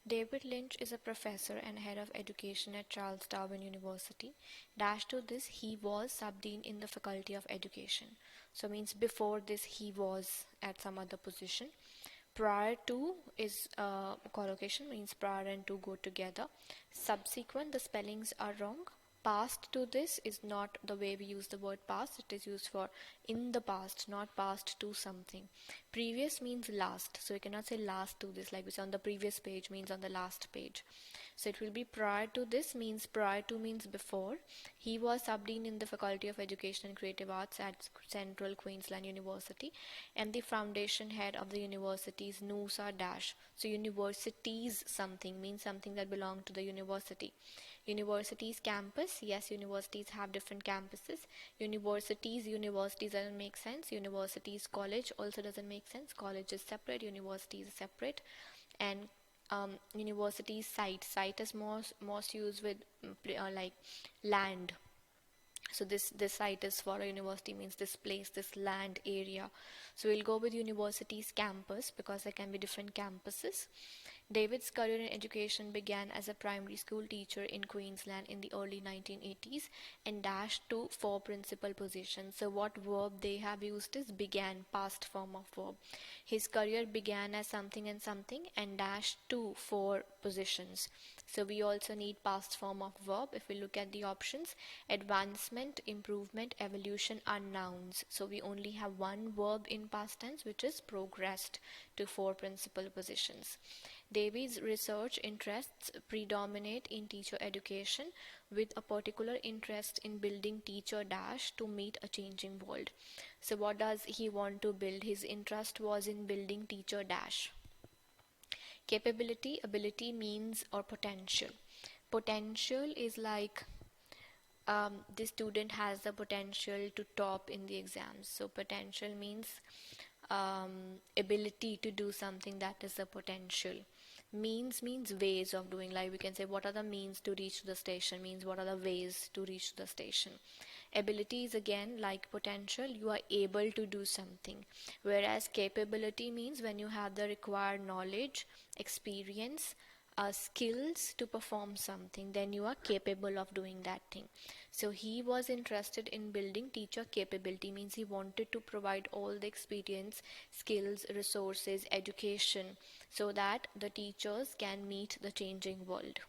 David Lynch is a professor and head of education at Charles Darwin University. Dash to this, he was sub-dean in the Faculty of Education. So means before this he was at some other position. Prior to is collocation, means prior and to go together. Subsequent, the spellings are wrong. Past to this is not the way we use the word past. It is used for in the past, not past to something. Previous means last, so you cannot say last to this like we say on the previous page means on the last page. So it will be prior to this means prior to means before. He was sub-dean in the Faculty of Education and Creative Arts at Central Queensland University, and the foundation head of the university's Noosa Dash. So universities something means something that belong to the university. Universities campus, yes, universities have different campuses. Universities doesn't make sense. Universities college also doesn't make sense. College is separate, university is separate. And university site is most used with like land. So this site is for a university means this place, this land area. So we'll go with university's campus because there can be different campuses. David's career in education began as a primary school teacher in Queensland in the early 1980s and dashed to 4 principal positions. So what verb they have used is began, past form of verb. His career began as something and dashed to 4 positions. So we also need past form of verb. If we look at the options, advancement, improvement, evolution are nouns. So we only have one verb in past tense, which is progressed to 4 principal positions. David's research interests predominate in teacher education with a particular interest in building teacher dash to meet a changing world. So what does he want to build? His interest was in building teacher dash. Capability, ability means or potential. Potential is like the student has the potential to top in the exams. So potential means ability to do something, that is the potential. Means ways of doing, like we can say what are the means to reach the station, means what are the ways to reach the station. Ability is again like potential, you are able to do something, whereas capability means when you have the required knowledge, experience, skills to perform something, then you are capable of doing that thing. So he was interested in building teacher capability, means he wanted to provide all the experience, skills, resources, education so that the teachers can meet the changing world.